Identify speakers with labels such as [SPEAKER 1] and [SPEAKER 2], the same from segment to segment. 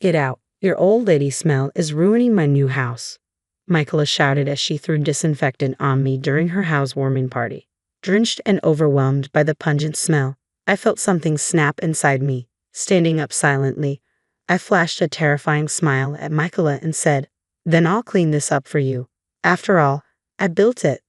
[SPEAKER 1] Get out. Your old lady smell is ruining my new house," Michaela shouted as she threw disinfectant on me during her housewarming party. Drenched and overwhelmed by the pungent smell, I felt something snap inside me. Standing up silently, I flashed a terrifying smile at Michaela and said, "Then I'll clean this up for you. After all, I built it."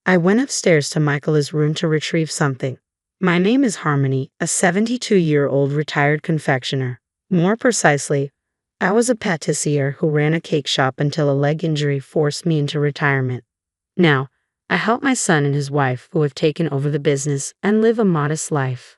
[SPEAKER 1] I went upstairs to Michaela's room to retrieve something. My name is Harmony, a 72-year-old retired confectioner. More precisely, I was a patissier who ran a cake shop until a leg injury forced me into retirement. Now, I help my son and his wife, who have taken over the business, and live a modest life.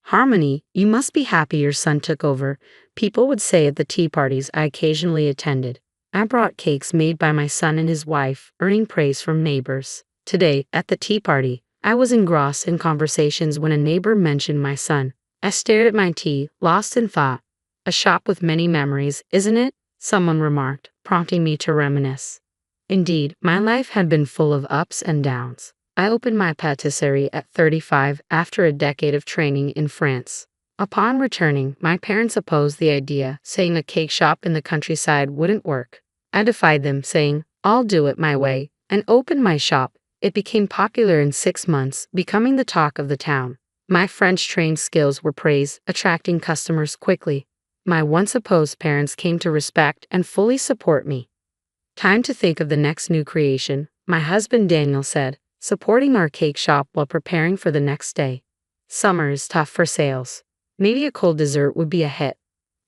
[SPEAKER 1] "Harmony, you must be happy your son took over," people would say at the tea parties I occasionally attended. I brought cakes made by my son and his wife, earning praise from neighbors. Today, at the tea party, I was engrossed in conversations when a neighbor mentioned my son. I stared at my tea, lost in thought. "A shop with many memories, isn't it?" someone remarked, prompting me to reminisce. Indeed, my life had been full of ups and downs. I opened my patisserie at 35 after a decade of training in France. Upon returning, my parents opposed the idea, saying a cake shop in the countryside wouldn't work. I defied them, saying, "I'll do it my way," and opened my shop. It became popular in 6 months, becoming the talk of the town. My French-trained skills were praised, attracting customers quickly. My once opposed parents came to respect and fully support me. "Time to think of the next new creation," my husband Daniel said, supporting our cake shop while preparing for the next day. "Summer is tough for sales. Maybe a cold dessert would be a hit."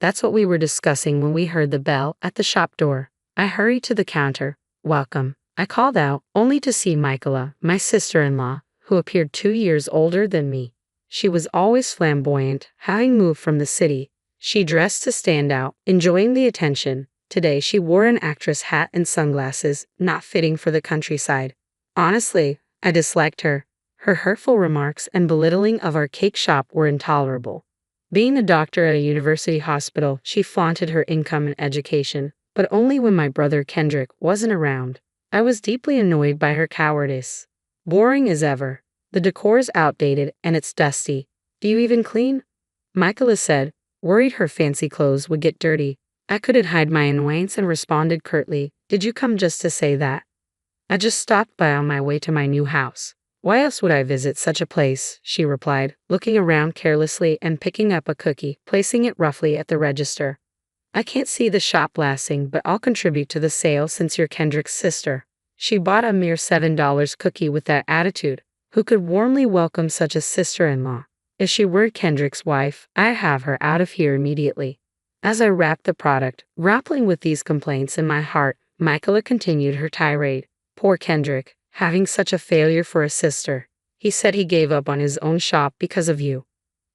[SPEAKER 1] That's what we were discussing when we heard the bell at the shop door. I hurried to the counter. "Welcome," I called out, only to see Michaela, my sister-in-law, who appeared 2 years older than me. She was always flamboyant, having moved from the city. She dressed to stand out, enjoying the attention. Today she wore an actress hat and sunglasses, not fitting for the countryside. Honestly, I disliked her. Her hurtful remarks and belittling of our cake shop were intolerable. Being a doctor at a university hospital, she flaunted her income and education, but only when my brother Kendrick wasn't around. I was deeply annoyed by her cowardice. "Boring as ever. The decor's outdated and it's dusty. Do you even clean?" Michaela said, worried her fancy clothes would get dirty. I couldn't hide my annoyance and responded curtly, "Did you come just to say that?" "I just stopped by on my way to my new house. Why else would I visit such a place?" she replied, looking around carelessly and picking up a cookie, placing it roughly at the register. "I can't see the shop lasting, but I'll contribute to the sale since you're Kendrick's sister." She bought a mere $7 cookie with that attitude. Who could warmly welcome such a sister-in-law? If she were Kendrick's wife, I'd have her out of here immediately. As I wrapped the product, grappling with these complaints in my heart, Michaela continued her tirade. "Poor Kendrick, having such a failure for a sister. He said he gave up on his own shop because of you."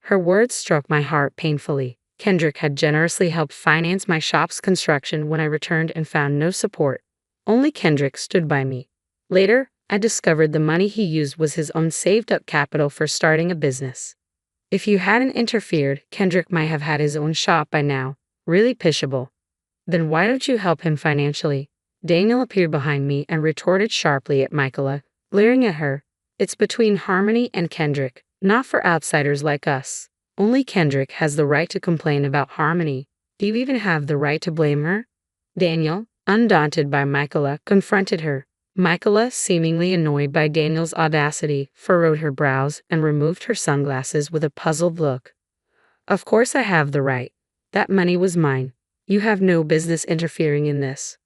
[SPEAKER 1] Her words struck my heart painfully. Kendrick had generously helped finance my shop's construction when I returned and found no support. Only Kendrick stood by me. Later, I discovered the money he used was his own saved-up capital for starting a business. If you hadn't interfered, Kendrick might have had his own shop by now. Really pishable. "Then why don't you help him financially?" Daniel appeared behind me and retorted sharply at Michaela, glaring at her. "It's between Harmony and Kendrick, not for outsiders like us. Only Kendrick has the right to complain about Harmony. Do you even have the right to blame her?" Daniel, undaunted by Michaela, confronted her. Michaela, seemingly annoyed by Daniel's audacity, furrowed her brows and removed her sunglasses with a puzzled look. "Of course I have the right. That money was mine. You have no business interfering in this.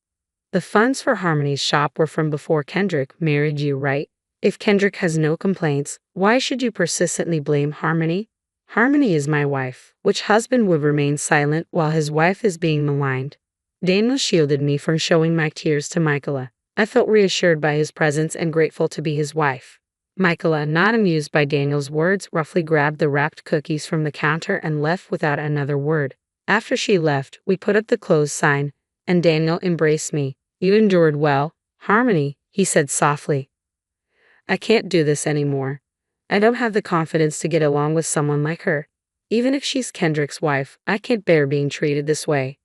[SPEAKER 1] The funds for Harmony's shop were from before Kendrick married you, right? If Kendrick has no complaints, why should you persistently blame Harmony? Harmony is my wife. Which husband would remain silent while his wife is being maligned?" Daniel shielded me from showing my tears to Michaela. I felt reassured by his presence and grateful to be his wife. Michaela, not amused by Daniel's words, roughly grabbed the wrapped cookies from the counter and left without another word. After she left, we put up the closed sign, and Daniel embraced me. "You endured well, Harmony," he said softly. "I can't do this anymore. I don't have the confidence to get along with someone like her. Even if she's Kendrick's wife, I can't bear being treated this way."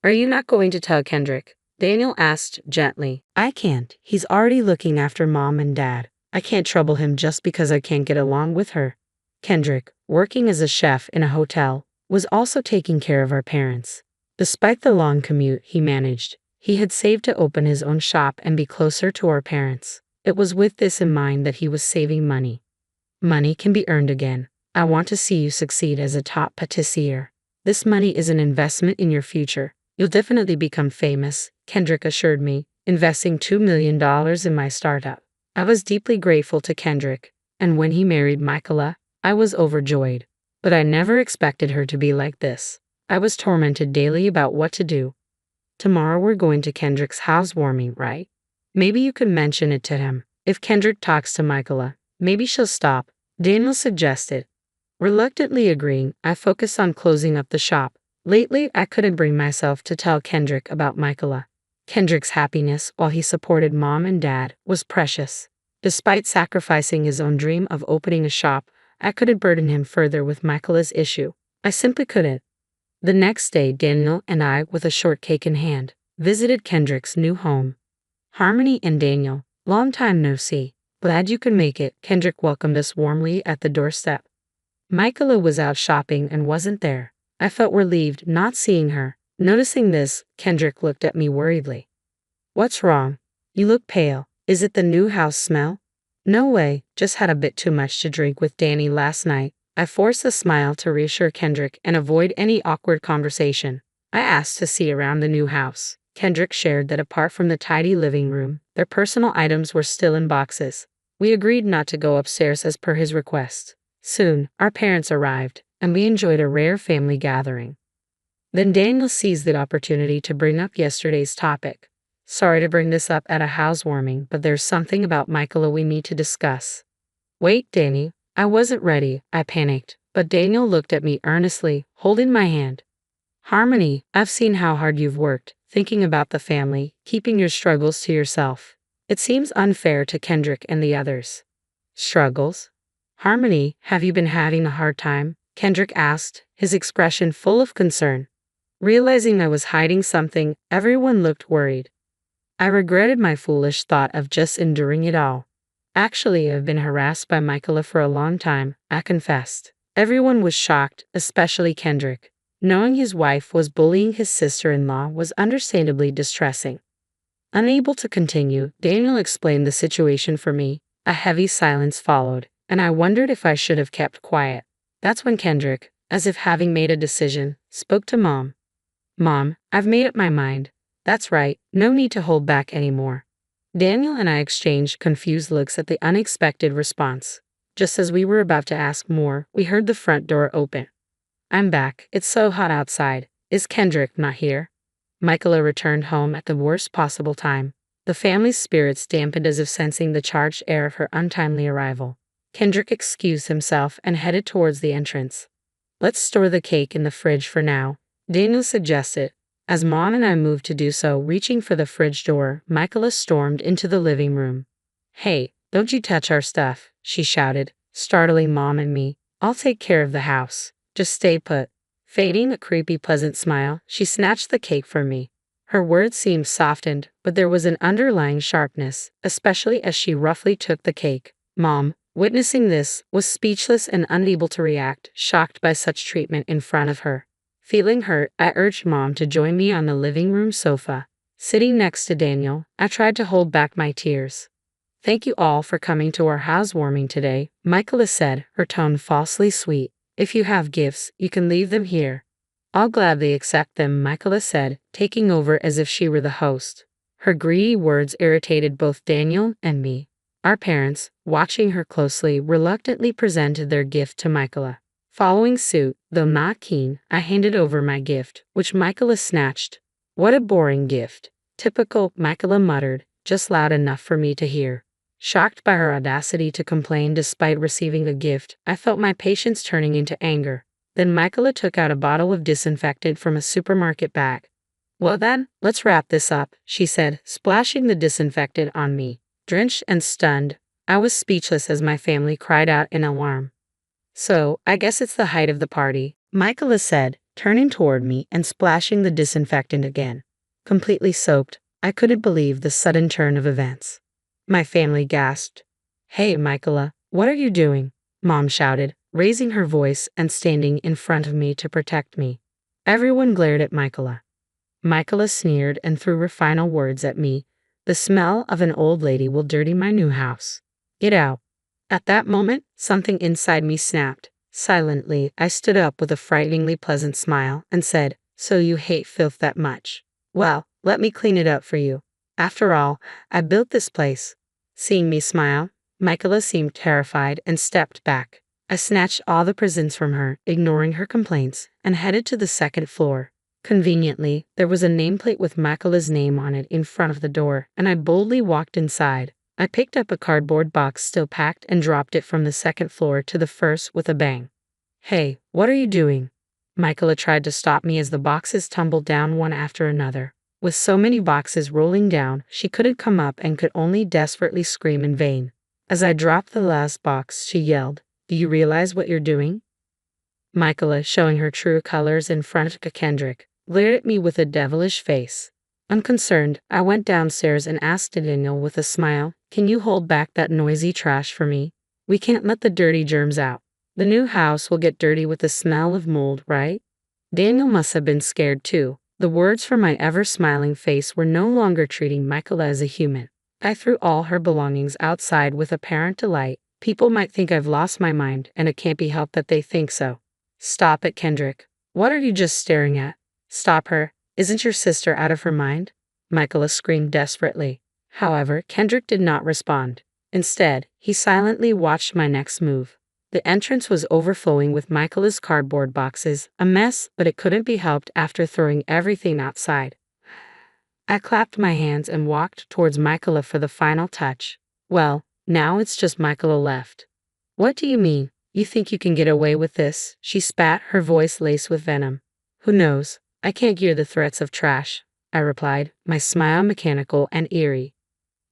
[SPEAKER 1] "Are you not going to tell Kendrick?" Daniel asked gently. "I can't. He's already looking after Mom and Dad. I can't trouble him just because I can't get along with her." Kendrick, working as a chef in a hotel, was also taking care of our parents. Despite the long commute he managed, he had saved to open his own shop and be closer to our parents. It was with this in mind that he was saving money. Money can be earned again. I want to see you succeed as a top patissier. This money is an investment in your future. You'll definitely become famous, Kendrick assured me, investing $2 million in my startup. I was deeply grateful to Kendrick, and when he married Michaela, I was overjoyed. But I never expected her to be like this. I was tormented daily about what to do. Tomorrow we're going to Kendrick's housewarming, right? Maybe you could mention it to him. If Kendrick talks to Michaela, maybe she'll stop, Daniel suggested. Reluctantly agreeing, I focused on closing up the shop. Lately, I couldn't bring myself to tell Kendrick about Michaela. Kendrick's happiness, while he supported mom and dad, was precious. Despite sacrificing his own dream of opening a shop, I couldn't burden him further with Michaela's issue. I simply couldn't. The next day, Daniel and I, with a shortcake in hand, visited Kendrick's new home. Harmony and Daniel, long time no see. Glad you could make it, Kendrick welcomed us warmly at the doorstep. Michaela was out shopping and wasn't there. I felt relieved not seeing her. Noticing this, Kendrick looked at me worriedly. What's wrong? You look pale. Is it the new house smell? No way, just had a bit too much to drink with Danny last night. I forced a smile to reassure Kendrick and avoid any awkward conversation. I asked to see around the new house. Kendrick shared that apart from the tidy living room, their personal items were still in boxes. We agreed not to go upstairs as per his request. Soon, our parents arrived, and we enjoyed a rare family gathering. Then Daniel seized the opportunity to bring up yesterday's topic. Sorry to bring this up at a housewarming, but there's something about Michaela we need to discuss. Wait, Danny. I wasn't ready, I panicked, but Daniel looked at me earnestly, holding my hand. Harmony, I've seen how hard you've worked, thinking about the family, keeping your struggles to yourself. It seems unfair to Kendrick and the others. Struggles? Harmony, have you been having a hard time? Kendrick asked, his expression full of concern. Realizing I was hiding something, everyone looked worried. I regretted my foolish thought of just enduring it all. Actually, I've been harassed by Michaela for a long time, I confessed. Everyone was shocked, especially Kendrick. Knowing his wife was bullying his sister-in-law was understandably distressing. Unable to continue, Daniel explained the situation for me. A heavy silence followed, and I wondered if I should have kept quiet. That's when Kendrick, as if having made a decision, spoke to Mom. Mom, I've made up my mind. That's right, no need to hold back anymore. Daniel and I exchanged confused looks at the unexpected response. Just as we were about to ask more, we heard the front door open. I'm back. It's so hot outside. Is Kendrick not here? Michaela returned home at the worst possible time. The family's spirits dampened as if sensing the charged air of her untimely arrival. Kendrick excused himself and headed towards the entrance. Let's store the cake in the fridge for now, Daniel suggested. As Mom and I moved to do so, reaching for the fridge door, Michaela stormed into the living room. Hey, don't you touch our stuff, she shouted, startling Mom and me. I'll take care of the house. Just stay put. Fading a creepy pleasant smile, she snatched the cake from me. Her words seemed softened, but there was an underlying sharpness, especially as she roughly took the cake. Mom, witnessing this, was speechless and unable to react, shocked by such treatment in front of her. Feeling hurt, I urged Mom to join me on the living room sofa. Sitting next to Daniel, I tried to hold back my tears. Thank you all for coming to our housewarming today, Michaela said, her tone falsely sweet. If you have gifts, you can leave them here. I'll gladly accept them, Michaela said, taking over as if she were the host. Her greedy words irritated both Daniel and me. Our parents, watching her closely, reluctantly presented their gift to Michaela. Following suit, though not keen, I handed over my gift, which Michaela snatched. What a boring gift. Typical, Michaela muttered, just loud enough for me to hear. Shocked by her audacity to complain despite receiving a gift, I felt my patience turning into anger. Then Michaela took out a bottle of disinfectant from a supermarket bag. Well then, let's wrap this up, she said, splashing the disinfectant on me. Drenched and stunned, I was speechless as my family cried out in alarm. So, I guess it's the height of the party, Michaela said, turning toward me and splashing the disinfectant again. Completely soaked, I couldn't believe the sudden turn of events. My family gasped. Hey, Michaela, what are you doing? Mom shouted, raising her voice and standing in front of me to protect me. Everyone glared at Michaela. Michaela sneered and threw her final words at me. The smell of an old lady will dirty my new house. Get out. At that moment, something inside me snapped. Silently, I stood up with a frighteningly pleasant smile and said, "So you hate filth that much? Well, let me clean it up for you. After all, I built this place." Seeing me smile, Michaela seemed terrified and stepped back. I snatched all the presents from her, ignoring her complaints, and headed to the second floor. Conveniently, there was a nameplate with Michaela's name on it in front of the door, and I boldly walked inside. I picked up a cardboard box still packed and dropped it from the second floor to the first with a bang. "Hey, what are you doing?" Michaela tried to stop me as the boxes tumbled down one after another. With so many boxes rolling down, she couldn't come up and could only desperately scream in vain. As I dropped the last box, she yelled, "Do you realize what you're doing?" Michaela, showing her true colors in front of Kendrick, glared at me with a devilish face. Unconcerned, I went downstairs and asked Daniel with a smile, "Can you hold back that noisy trash for me? We can't let the dirty germs out. The new house will get dirty with the smell of mold, right?" Daniel must have been scared too. The words from my ever-smiling face were no longer treating Michaela as a human. I threw all her belongings outside with apparent delight. People might think I've lost my mind, and it can't be helped that they think so. "Stop it, Kendrick. What are you just staring at? Stop her. Isn't your sister out of her mind?" Michaela screamed desperately. However, Kendrick did not respond. Instead, he silently watched my next move. The entrance was overflowing with Michaela's cardboard boxes, a mess, but it couldn't be helped after throwing everything outside. I clapped my hands and walked towards Michaela for the final touch. "Well, now it's just Michaela left." "What do you mean? You think you can get away with this?" She spat, her voice laced with venom. "Who knows? I can't hear the threats of trash," I replied, my smile mechanical and eerie.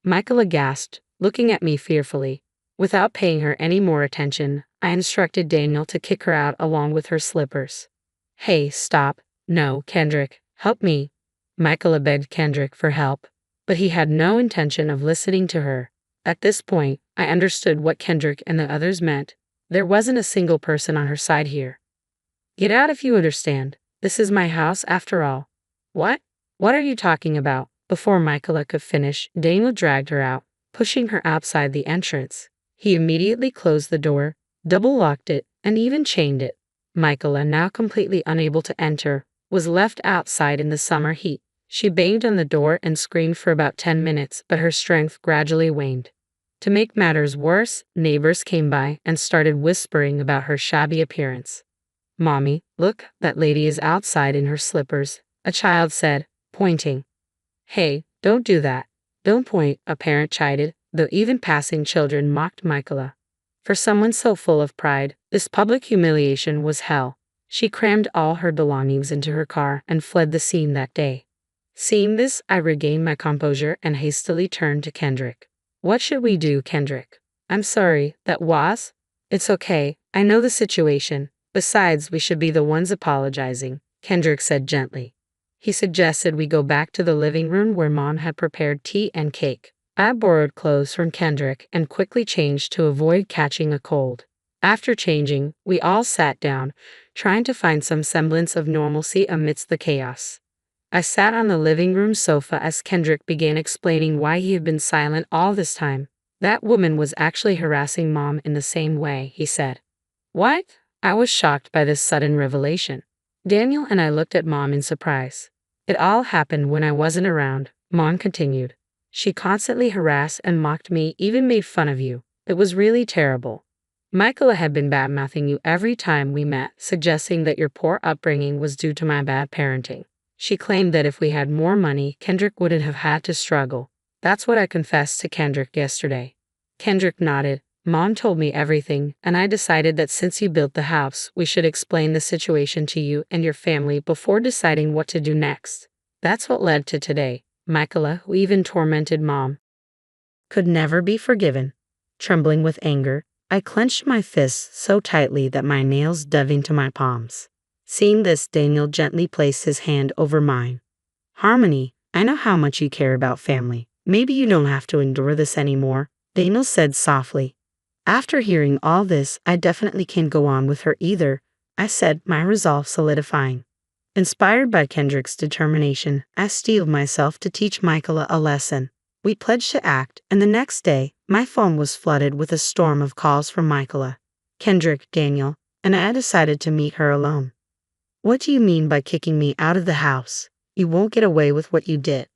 [SPEAKER 1] Michaela gasped, looking at me fearfully. Without paying her any more attention, I instructed Daniel to kick her out along with her slippers. "Hey, stop. No, Kendrick, help me." Michaela begged Kendrick for help, but he had no intention of listening to her. At this point, I understood what Kendrick and the others meant. There wasn't a single person on her side here. "Get out if you understand. This is my house after all." "What? What are you talking about?" Before Michaela could finish, Daniel dragged her out, pushing her outside the entrance. He immediately closed the door, double-locked it, and even chained it. Michaela, now completely unable to enter, was left outside in the summer heat. She banged on the door and screamed for about 10 minutes, but her strength gradually waned. To make matters worse, neighbors came by and started whispering about her shabby appearance. "Mommy, look, that lady is outside in her slippers," a child said, pointing. "Hey, don't do that. Don't point," a parent chided, though even passing children mocked Michaela. For someone so full of pride, this public humiliation was hell. She crammed all her belongings into her car and fled the scene that day. Seeing this, I regained my composure and hastily turned to Kendrick. "What should we do, Kendrick?" "I'm sorry, that was?" "It's okay, I know the situation. Besides, we should be the ones apologizing," Kendrick said gently. He suggested we go back to the living room where Mom had prepared tea and cake. I borrowed clothes from Kendrick and quickly changed to avoid catching a cold. After changing, we all sat down, trying to find some semblance of normalcy amidst the chaos. I sat on the living room sofa as Kendrick began explaining why he had been silent all this time. "That woman was actually harassing Mom in the same way," he said. "What?" I was shocked by this sudden revelation. Daniel and I looked at Mom in surprise. "It all happened when I wasn't around," Mom continued. "She constantly harassed and mocked me, even made fun of you. It was really terrible. Michaela had been bad-mouthing you every time we met, suggesting that your poor upbringing was due to my bad parenting. She claimed that if we had more money, Kendrick wouldn't have had to struggle. That's what I confessed to Kendrick yesterday." Kendrick nodded. "Mom told me everything, and I decided that since you built the house, we should explain the situation to you and your family before deciding what to do next. That's what led to today." Michaela, who even tormented Mom, could never be forgiven. Trembling with anger, I clenched my fists so tightly that my nails dug into my palms. Seeing this, Daniel gently placed his hand over mine. "Harmony, I know how much you care about family. Maybe you don't have to endure this anymore," Daniel said softly. "After hearing all this, I definitely can't go on with her either," I said, my resolve solidifying. Inspired by Kendrick's determination, I steeled myself to teach Michaela a lesson. We pledged to act, and the next day, my phone was flooded with a storm of calls from Michaela, Kendrick, Daniel, and I decided to meet her alone. What do you mean by kicking me out of the house? You won't get away with what you did.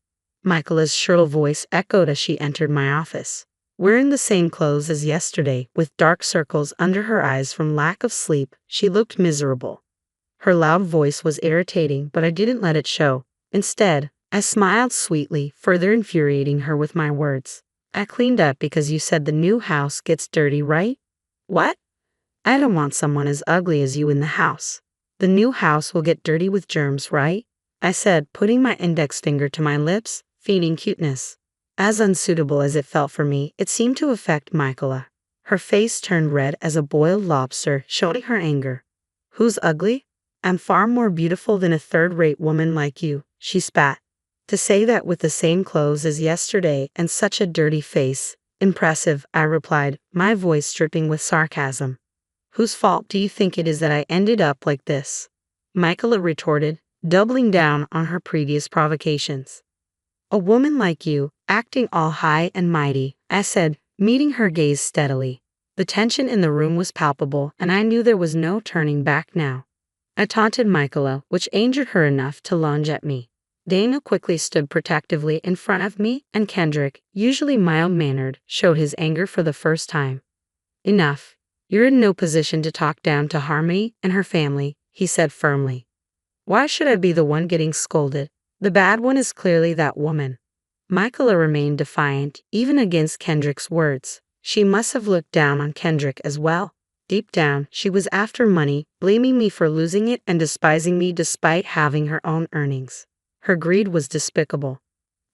[SPEAKER 1] Michaela's shrill voice echoed as she entered my office. Wearing the same clothes as yesterday, with dark circles under her eyes from lack of sleep, she looked miserable. Her loud voice was irritating, but I didn't let it show. Instead, I smiled sweetly, further infuriating her with my words. I cleaned up because you said the new house gets dirty, right? What? I don't want someone as ugly as you in the house. The new house will get dirty with germs, right? I said, putting my index finger to my lips, feigning cuteness. As unsuitable as it felt for me, it seemed to affect Michaela. Her face turned red as a boiled lobster, showing her anger. Who's ugly? I'm far more beautiful than a third-rate woman like you, she spat. To say that with the same clothes as yesterday and such a dirty face. Impressive, I replied, my voice dripping with sarcasm. Whose fault do you think it is that I ended up like this? Michaela retorted, doubling down on her previous provocations. A woman like you, acting all high and mighty, I said, meeting her gaze steadily. The tension in the room was palpable, and I knew there was no turning back now. I taunted Michaela, which angered her enough to lunge at me. Daniel quickly stood protectively in front of me, and Kendrick, usually mild-mannered, showed his anger for the first time. Enough. You're in no position to talk down to Harmony and her family, he said firmly. Why should I be the one getting scolded? The bad one is clearly that woman. Michaela remained defiant, even against Kendrick's words. She must have looked down on Kendrick as well. Deep down, she was after money, blaming me for losing it and despising me despite having her own earnings. Her greed was despicable.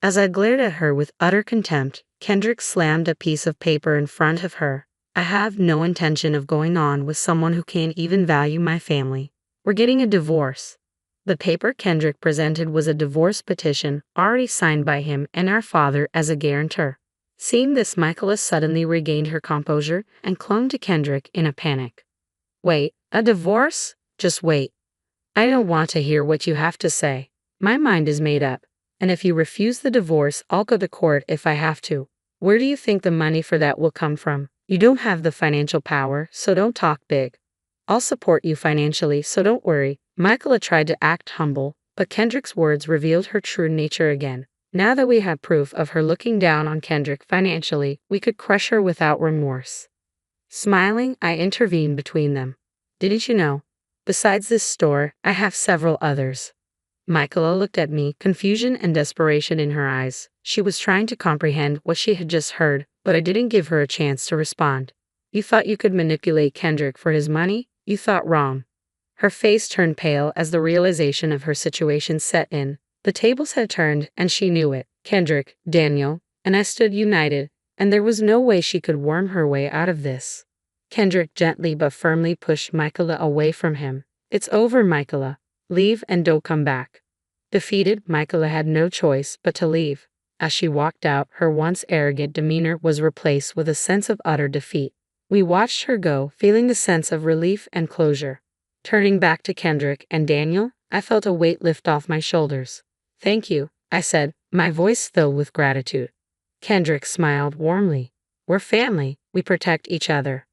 [SPEAKER 1] As I glared at her with utter contempt, Kendrick slammed a piece of paper in front of her. I have no intention of going on with someone who can't even value my family. We're getting a divorce. The paper Kendrick presented was a divorce petition already signed by him and our father as a guarantor. Seeing this, Michaela suddenly regained her composure and clung to Kendrick in a panic. Wait, a divorce? Just wait. I don't want to hear what you have to say. My mind is made up, and if you refuse the divorce, I'll go to court if I have to. Where do you think the money for that will come from? You don't have the financial power, so don't talk big. I'll support you financially, so don't worry. Michaela tried to act humble, but Kendrick's words revealed her true nature again. Now that we had proof of her looking down on Kendrick financially, we could crush her without remorse. Smiling, I intervened between them. Didn't you know? Besides this store, I have several others. Michaela looked at me, confusion and desperation in her eyes. She was trying to comprehend what she had just heard, but I didn't give her a chance to respond. You thought you could manipulate Kendrick for his money? You thought wrong. Her face turned pale as the realization of her situation set in. The tables had turned, and she knew it. Kendrick, Daniel, and I stood united, and there was no way she could worm her way out of this. Kendrick gently but firmly pushed Michaela away from him. It's over, Michaela. Leave and don't come back. Defeated, Michaela had no choice but to leave. As she walked out, her once arrogant demeanor was replaced with a sense of utter defeat. We watched her go, feeling the sense of relief and closure. Turning back to Kendrick and Daniel, I felt a weight lift off my shoulders. Thank you, I said, my voice filled with gratitude. Kendrick smiled warmly. We're family, we protect each other.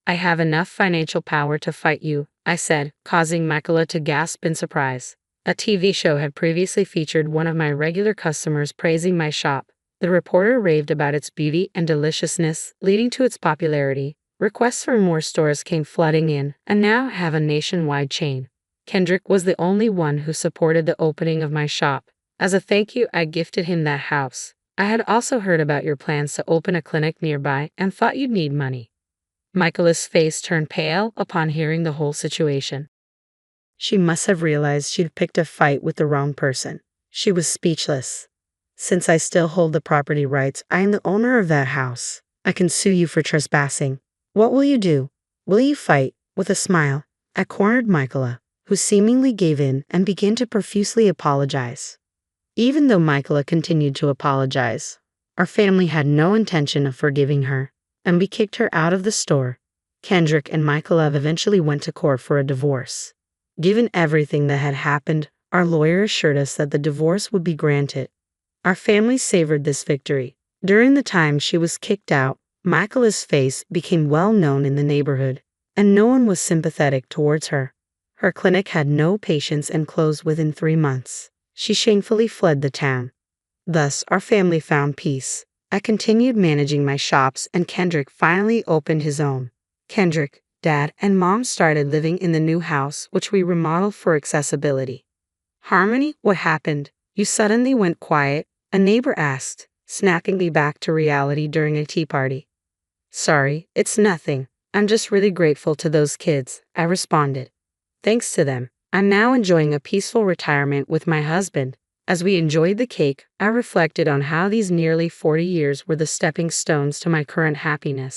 [SPEAKER 1] I have enough financial power to fight you, I said, causing Michaela to gasp in surprise. A TV show had previously featured one of my regular customers praising my shop. The reporter raved about its beauty and deliciousness, leading to its popularity. Requests for more stores came flooding in, and now I have a nationwide chain. Kendrick was the only one who supported the opening of my shop. As a thank you, I gifted him that house. I had also heard about your plans to open a clinic nearby and thought you'd need money. Michaela's face turned pale upon hearing the whole situation. She must have realized she'd picked a fight with the wrong person. She was speechless. Since I still hold the property rights, I am the owner of that house. I can sue you for trespassing. What will you do? Will you fight? With a smile, I cornered Michaela, who seemingly gave in and began to profusely apologize. Even though Michaela continued to apologize, our family had no intention of forgiving her, and we kicked her out of the store. Kendrick and Michaela eventually went to court for a divorce. Given everything that had happened, Our lawyer assured us that the divorce would be granted. Our family savored this victory. During the time she was kicked out, Michaela's face became well known in the neighborhood, and no one was sympathetic towards her. Her clinic had no patients and closed within 3 months. She shamefully fled the town. Thus, our family found peace. I continued managing my shops, and Kendrick finally opened his own. Kendrick, Dad, and Mom started living in the new house, which we remodeled for accessibility. Harmony, what happened? You suddenly went quiet, a neighbor asked, snapping me back to reality during a tea party. Sorry, it's nothing. I'm just really grateful to those kids, I responded. Thanks to them, I'm now enjoying a peaceful retirement with my husband. As we enjoyed the cake, I reflected on how these nearly 40 years were the stepping stones to my current happiness.